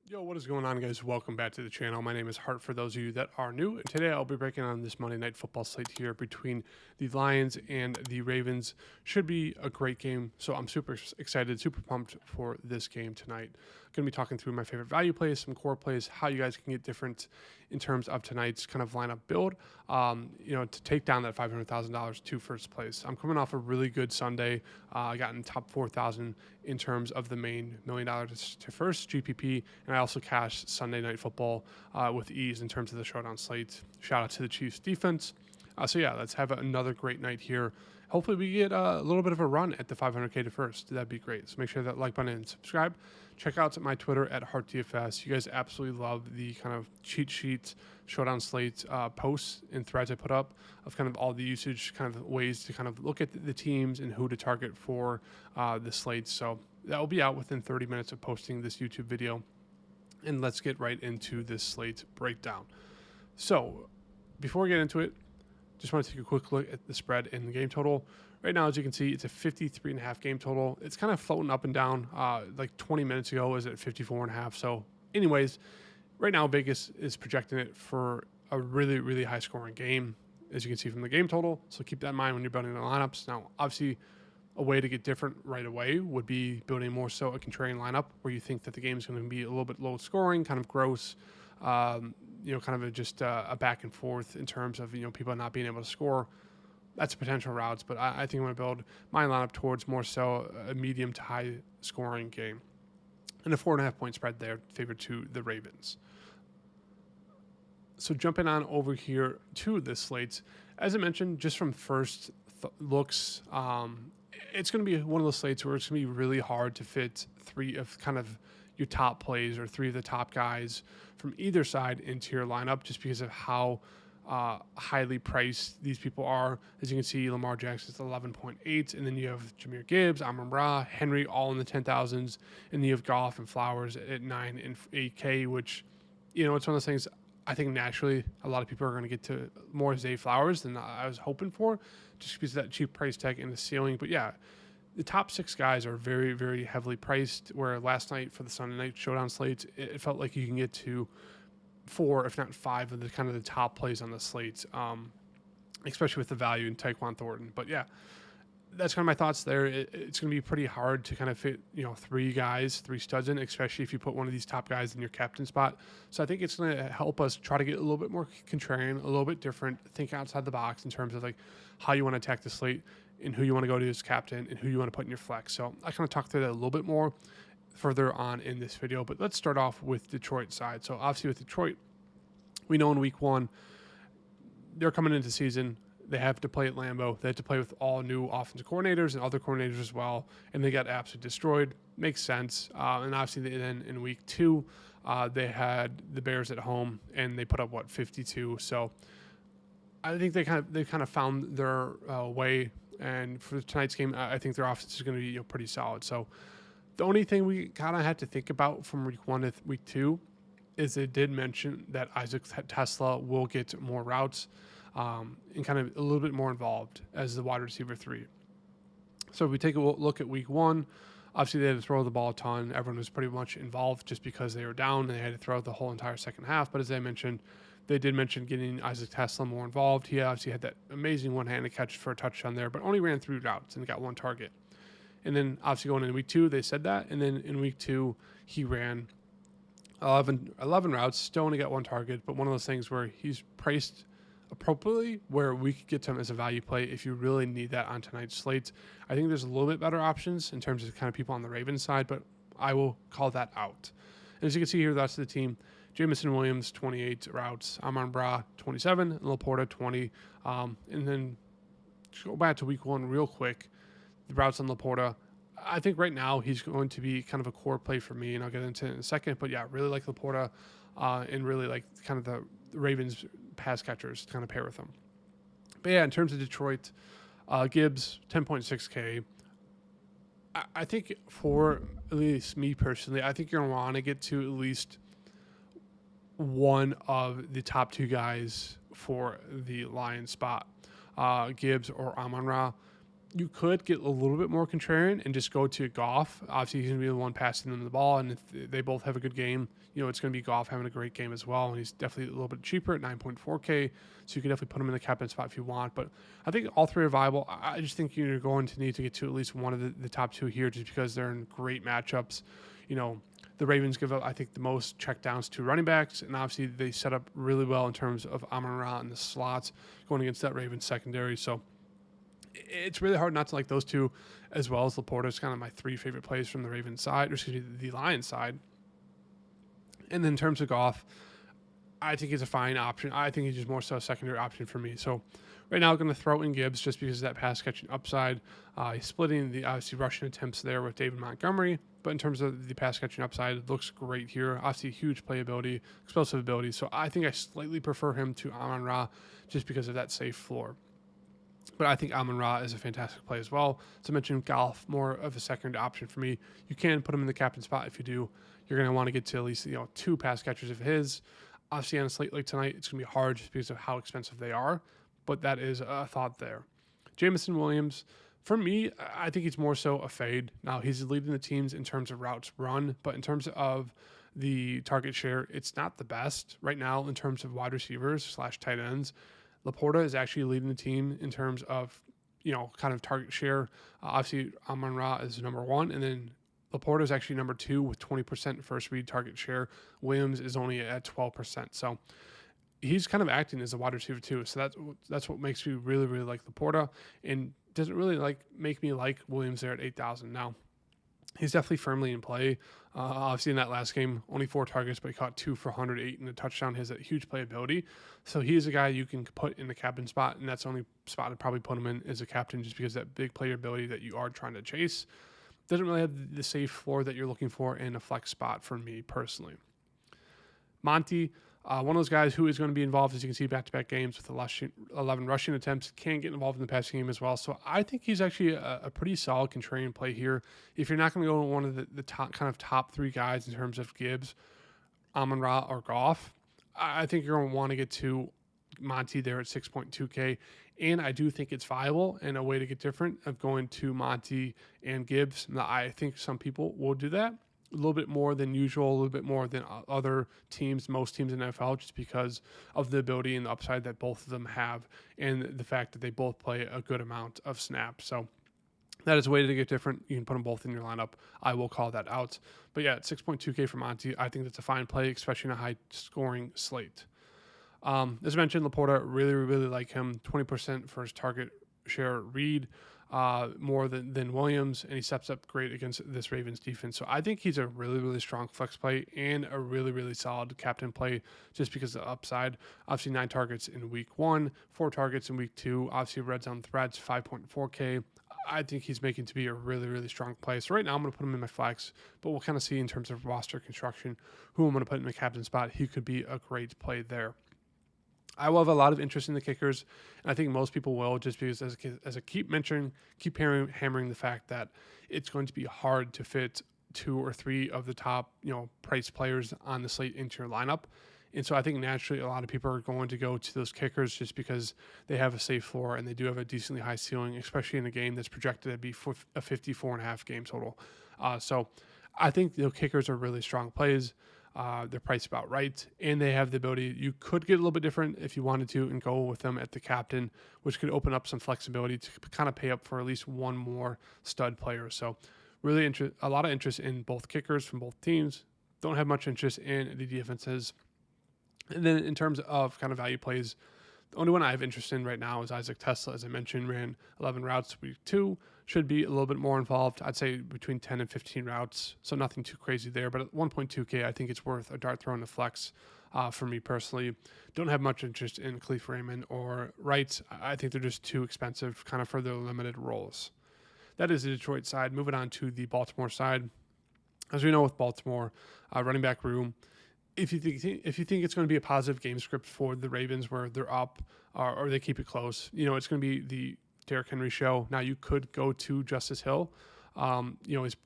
Yo, what is going on, guys? Welcome back to the channel. My name is Hart for those of you that are new. And today I'll be breaking on this Monday Night Football slate here between the Lions and the Ravens. Should be a great game, so I'm super excited, super pumped for this game tonight. Going to be talking through my favorite value plays, some core plays, how you guys can get different in terms of tonight's kind of lineup build, to take down that $500,000 to first place. I'm coming off a really good Sunday. I got in top 4,000 in terms of the main $1 million to first GPP, and I also cashed Sunday Night Football with ease in terms of the Showdown Slate. Shout out to the Chiefs defense. Let's have another great night here. Hopefully we get a little bit of a run at the 500K to first. That'd be great. So make sure that like button and subscribe. Check out my Twitter at HeartDFS. You guys absolutely love the kind of cheat sheet Showdown Slate posts and threads I put up of kind of all the usage kind of ways to kind of look at the teams and who to target for the slates. So that will be out within 30 minutes of posting this YouTube video. And let's get right into this slate breakdown. So before we get into it, just want to take a quick look at the spread and the game total. Right now, as you can see, it's a 53.5 game total. It's kind of floating up and down. Like 20 minutes ago, it was at 54.5. So anyways, right now, Vegas is projecting it for a really, really high scoring game, as you can see from the game total. So keep that in mind when you're building the lineups. Now, obviously, a way to get different right away would be building more so a contrarian lineup where you think that the game is going to be a little bit low scoring, kind of gross, kind of just a back and forth in terms of, people not being able to score. That's potential routes, but I think I'm going to build my lineup towards more so a medium to high scoring game. And a 4.5 point spread there, favored to the Ravens. So jumping on over here to the slates, as I mentioned, just from first looks, it's going to be one of those slates where it's going to be really hard to fit three of kind of your top plays or three of the top guys from either side into your lineup just because of how highly priced these people are. As you can see, Lamar Jackson's 11.8, and then you have Jahmyr Gibbs, Amon-Ra, Henry all in the 10,000s, and then you have Goff and Flowers at 9 and 8K, which, it's one of those things. I think naturally a lot of people are going to get to more Zay Flowers than I was hoping for, just because of that cheap price tag and the ceiling. But yeah, the top six guys are very, very heavily priced, where last night for the Sunday Night Showdown slate, it felt like you can get to 4, if not 5 of the kind of the top plays on the slate, especially with the value in Tyquan Thornton. But yeah, that's kind of my thoughts there. It's going to be pretty hard to kind of fit, 3 studs in, especially if you put one of these top guys in your captain spot. So I think it's going to help us try to get a little bit more contrarian, a little bit different, think outside the box in terms of like how you want to attack the slate and who you want to go to as captain and who you want to put in your flex. So I kind of talk through that a little bit more further on in this video, but let's start off with Detroit side. So obviously with Detroit, we know in week 1, they're coming into season. They have to play at Lambeau. They have to play with all new offensive coordinators and other coordinators as well, and they got absolutely destroyed. Makes sense. And obviously then in week 2, they had the Bears at home, and they put up 52. So I think they kind of found their way. And for tonight's game, I think their offense is going to be pretty solid. So the only thing we kind of had to think about from week 1 to week 2 is they did mention that Isaac Tesla will get more routes. And kind of a little bit more involved as the wide receiver 3. So if we take a look at week 1, obviously they had to throw the ball a ton. Everyone was pretty much involved just because they were down and they had to throw the whole entire second half. But as I mentioned, they did mention getting Isaac Tesla more involved. He obviously had that amazing one-handed catch for a touchdown there, but only ran 3 routes and got 1 target. And then obviously going into week 2, they said that. And then in week 2, he ran 11 routes, still only got 1 target, but one of those things where he's priced appropriately where we could get to him as a value play if you really need that on tonight's slate. I think there's a little bit better options in terms of kind of people on the Ravens side, but I will call that out. And as you can see here, the rest of the team, Jamison Williams, 28 routes, Amon-Ra, 27, and Laporta, 20. And then just go back to week 1 real quick, the routes on Laporta. I think right now he's going to be kind of a core play for me, and I'll get into it in a second. But yeah, really like Laporta and really like kind of the Ravens pass catchers to kind of pair with them. But yeah, in terms of Detroit, Gibbs, 10.6K. I think for at least me personally, I think you're going to want to get to at least one of the top 2 guys for the Lions spot, Gibbs or Amon-Ra. You could get a little bit more contrarian and just go to Goff. Obviously, he's going to be the one passing them the ball, and if they both have a good game, it's going to be Goff having a great game as well, and he's definitely a little bit cheaper at 9.4K, so you can definitely put him in the captain spot if you want. But I think all three are viable. I just think you're going to need to get to at least one of the top two here just because they're in great matchups. The Ravens give up, I think, the most checkdowns to running backs, and obviously they set up really well in terms of Amon-Ra in the slots going against that Ravens secondary. So it's really hard not to like those two, as well as Laporta. It's kind of my three favorite plays from the Ravens side, or excuse me, the Lions side. And then in terms of Goff, I think he's a fine option. I think he's just more so a secondary option for me. So right now I'm going to throw in Gibbs just because of that pass catching upside. He's splitting the obviously rushing attempts there with David Montgomery, but in terms of the pass catching upside, it looks great here. Obviously huge playability, explosive ability. So I think I slightly prefer him to Amon-Ra just because of that safe floor. But I think Amon-Ra is a fantastic play as well. To mention Goff, more of a second option for me. You can put him in the captain spot if you do. You're going to want to get to at least two pass catchers of his. Obviously on a slate like tonight, it's going to be hard just because of how expensive they are. But that is a thought there. Jameson Williams, for me, I think he's more so a fade. Now, he's leading the teams in terms of routes run, but in terms of the target share, it's not the best right now in terms of wide receivers / tight ends. Laporta is actually leading the team in terms of, kind of target share. Obviously, Amon-Ra is number one, and then Laporta is actually number two with 20% first read target share. Williams is only at 12%. So he's kind of acting as a wide receiver too. So that's what makes me really, really like Laporta, and doesn't really make me like Williams there at 8,000. Now, he's definitely firmly in play. Obviously, in that last game, only 4 targets, but he caught 2 for 108 and a touchdown. He has a huge playability. So he is a guy you can put in the captain spot, and that's the only spot I'd probably put him in as a captain just because of that big playability that you are trying to chase. Doesn't really have the safe floor that you're looking for in a flex spot for me personally. Monty, one of those guys who is going to be involved, as you can see, back-to-back games with 11 rushing attempts, can get involved in the passing game as well. So I think he's actually a pretty solid contrarian play here. If you're not going to go one of the top 3 guys in terms of Gibbs, Amon-Ra, or Goff, I think you're going to want to get to Monty there at 6.2K. And I do think it's viable and a way to get different of going to Monty and Gibbs. Now, I think some people will do that a little bit more than usual, a little bit more than other teams, most teams in the NFL, just because of the ability and the upside that both of them have and the fact that they both play a good amount of snaps. So that is a way to get different. You can put them both in your lineup. I will call that out. But yeah, at 6.2K for Monty, I think that's a fine play, especially in a high-scoring slate. As I mentioned, Laporta, really, really like him. 20% for his target share read, more than Williams, and he steps up great against this Ravens defense. So I think he's a really, really strong flex play and a really, really solid captain play just because of the upside. Obviously, 9 targets in week 1, 4 targets in week 2. Obviously, red zone threats, 5.4K. I think he's making to be a really, really strong play. So right now I'm going to put him in my flex, but we'll kind of see in terms of roster construction who I'm going to put in the captain spot. He could be a great play there. I will have a lot of interest in the kickers, and I think most people will, just because as I keep hammering the fact that it's going to be hard to fit 2 or 3 of the top, price players on the slate into your lineup. And so I think naturally a lot of people are going to go to those kickers just because they have a safe floor and they do have a decently high ceiling, especially in a game that's projected to be a 54.5 game total. So I think the kickers are really strong plays. They're priced about right, and they have the ability. You could get a little bit different if you wanted to and go with them at the captain, which could open up some flexibility to kind of pay up for at least one more stud player. So really a lot of interest in both kickers from both teams. Don't have much interest in the defenses. And then in terms of kind of value plays, the only one I have interest in right now is Isaac Tesla. As I mentioned, ran 11 routes week 2. Should be a little bit more involved. I'd say between 10 and 15 routes, so nothing too crazy there. But at 1.2K, I think it's worth a dart throw in the flex for me personally. Don't have much interest in Khalif Raymond or Wright. I think they're just too expensive kind of for their limited roles. That is the Detroit side. Moving on to the Baltimore side. As we know with Baltimore, running back room, if you think it's going to be a positive game script for the Ravens where they're up or they keep it close, it's going to be the Derrick Henry show. Now you could go to Justice Hill. He's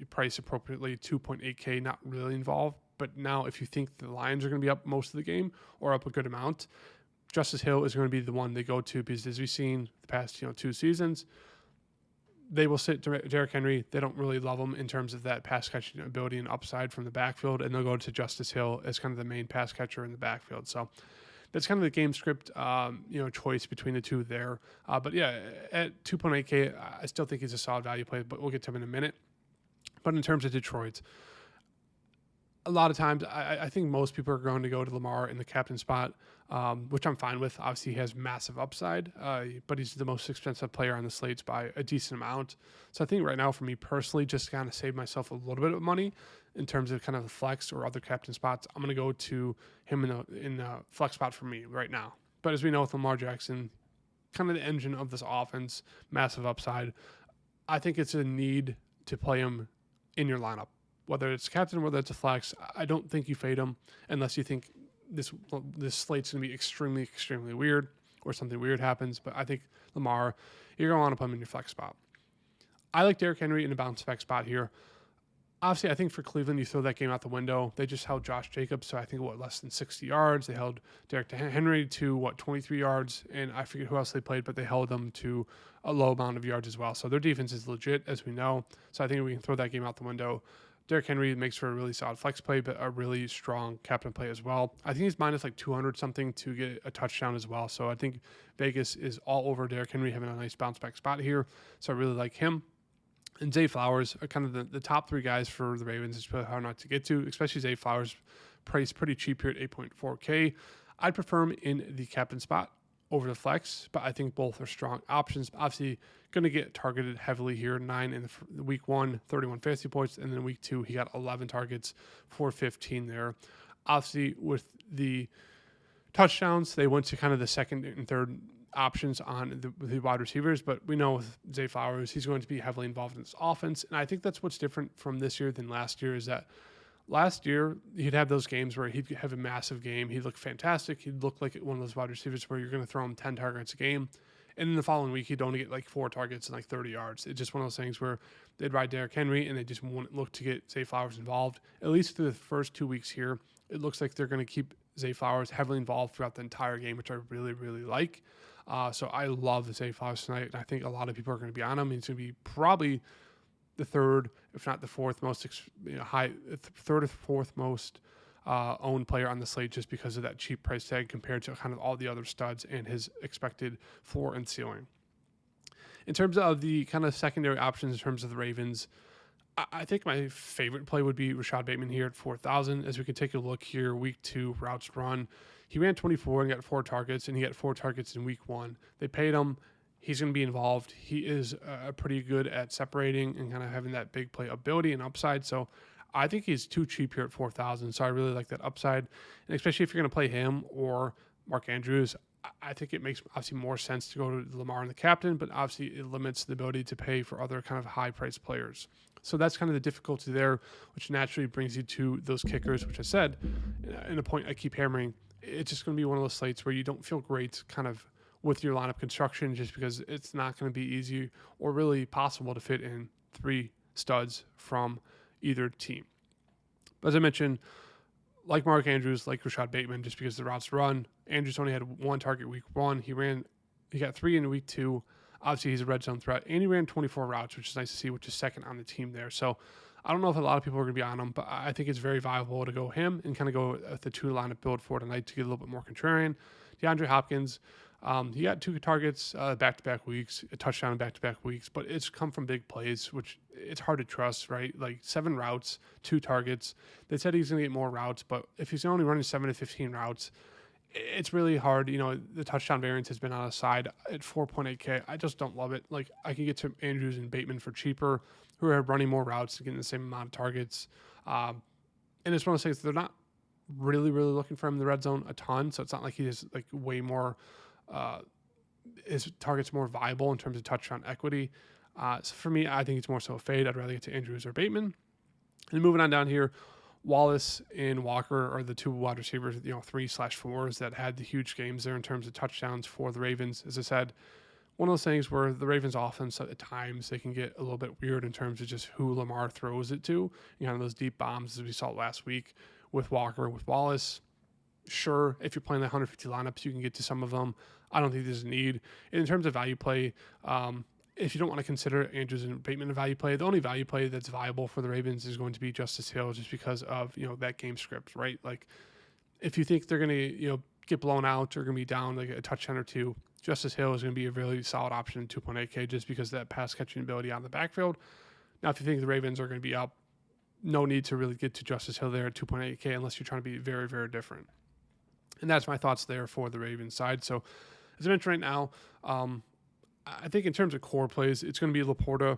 priced appropriately 2.8K, not really involved. But now if you think the Lions are going to be up most of the game or up a good amount, Justice Hill is going to be the one they go to because as we've seen the past 2 seasons, they will sit Derrick Henry. They don't really love him in terms of that pass catching ability and upside from the backfield, and they'll go to Justice Hill as kind of the main pass catcher in the backfield. So that's kind of the game script, choice between the two there. But yeah, at 2.8K, I still think he's a solid value play, but we'll get to him in a minute. But in terms of Detroit, a lot of times, I think most people are going to go to Lamar in the captain spot, which I'm fine with. Obviously, he has massive upside, but he's the most expensive player on the slates by a decent amount. So I think right now, for me personally, just to kind of save myself a little bit of money in terms of kind of the flex or other captain spots, I'm going to go to him in the flex spot for me right now. But as we know with Lamar Jackson, kind of the engine of this offense, massive upside, I think it's a need to play him in your lineup. Whether it's captain, whether it's a flex, I don't think you fade him unless you think this slate's going to be extremely, extremely weird or something weird happens. But I think Lamar, you're going to want to put him in your flex spot. I like Derrick Henry in a bounce back spot here. Obviously, I think for Cleveland, you throw that game out the window. They just held Josh Jacobs, so I think, less than 60 yards. They held Derrick Henry to, 23 yards, and I forget who else they played, but they held them to a low amount of yards as well. So their defense is legit, as we know. So I think we can throw that game out the window. Derrick Henry makes for a really solid flex play, but a really strong captain play as well. I think he's minus 200 something to get a touchdown as well. So I think Vegas is all over Derrick Henry having a nice bounce back spot here. So I really like him. And Zay Flowers are kind of the top three guys for the Ravens. It's really hard not to get to, especially Zay Flowers, priced pretty cheap here at 8.4K. I'd prefer him in the captain spot over the flex, but I think both are strong options. Obviously, going to get targeted heavily here. 9 in the week 1, 31 fantasy points, and then week 2, he got 11 targets for 15 there. Obviously, with the touchdowns, they went to kind of the second and third options on the wide receivers, but we know with Zay Flowers, he's going to be heavily involved in this offense, and I think that's what's different from this year than last year is that last year, he'd have those games where he'd have a massive game. He'd look fantastic. He'd look like one of those wide receivers where you're going to throw him 10 targets a game. And then the following week, he'd only get 4 targets and 30 yards. It's just one of those things where they'd ride Derrick Henry and they just wouldn't look to get Zay Flowers involved. At least through the first 2 weeks here, it looks like they're going to keep Zay Flowers heavily involved throughout the entire game, which I really, really like. So I love Zay Flowers tonight, and I think a lot of people are going to be on him. He's going to be probably the third, if not the fourth most third or fourth most owned player on the slate, just because of that cheap price tag compared to kind of all the other studs and his expected floor and ceiling. In terms of the kind of secondary options, in terms of the Ravens, I think my favorite play would be Rashad Bateman here at 4,000. As we can take a look here, week 2 routes run, he ran 24 and got 4 targets, and he got 4 targets in week 1. They paid him. He's going to be involved. He is pretty good at separating and kind of having that big play ability and upside. So I think he's too cheap here at 4,000. So I really like that upside. And especially if you're going to play him or Mark Andrews, I think it makes obviously more sense to go to Lamar and the captain, but obviously it limits the ability to pay for other kind of high-priced players. So that's kind of the difficulty there, which naturally brings you to those kickers, which I said, and a point I keep hammering, it's just going to be one of those slates where you don't feel great kind of with your lineup construction, just because it's not going to be easy or really possible to fit in 3 studs from either team. But as I mentioned, like Mark Andrews, like Rashad Bateman, just because the routes run, Andrews only had 1 target week 1. He got 3 in week 2. Obviously, he's a red zone threat, and he ran 24 routes, which is nice to see, which is second on the team there. So I don't know if a lot of people are going to be on him, but I think it's very viable to go him and kind of go with the 2 lineup build for tonight to get a little bit more contrarian. DeAndre Hopkins, he got 2 targets back-to-back weeks, a touchdown in back-to-back weeks, but it's come from big plays, which it's hard to trust, right? 7 routes, 2 targets. They said he's going to get more routes, but if he's only running 7 to 15 routes, it's really hard. The touchdown variance has been on his side at 4.8K. I just don't love it. I can get to Andrews and Bateman for cheaper, who are running more routes and getting the same amount of targets. And it's one of those things, they're not really, really looking for him in the red zone a ton, so it's not like he is way more his target's more viable in terms of touchdown equity. So for me, I think it's more so a fade. I'd rather get to Andrews or Bateman. And moving on down here, Wallace and Walker are the 2 wide receivers, 3/4s that had the huge games there in terms of touchdowns for the Ravens. As I said, one of those things where the Ravens offense at times they can get a little bit weird in terms of just who Lamar throws it to. Those deep bombs as we saw last week with Walker and with Wallace. Sure, if you're playing the 150 lineups, you can get to some of them. I don't think there's a need. And in terms of value play, if you don't want to consider Andrews and Bateman a value play, the only value play that's viable for the Ravens is going to be Justice Hill, just because of, that game script, right? Like, if you think they're going to, get blown out or going to be down like a touchdown or two, Justice Hill is going to be a really solid option in 2.8K just because of that pass catching ability on the backfield. Now, if you think the Ravens are going to be up, no need to really get to Justice Hill there at 2.8K unless you're trying to be very, very different. And that's my thoughts there for the Ravens side. So, as I mentioned right now, I think in terms of core plays, it's going to be Laporta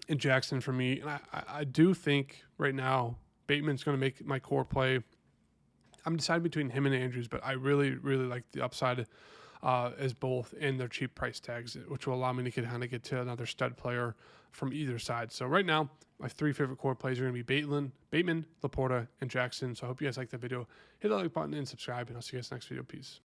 and Jackson for me. And I do think right now Bateman's going to make my core play. I'm deciding between him and Andrews, but I really, really like the upside as both in their cheap price tags, which will allow me to kind of get to another stud player from either side. So right now, my 3 favorite core plays are going to be Bateman, Laporta, and Jackson. So I hope you guys like the video. Hit the like button and subscribe, and I'll see you guys next video. Peace.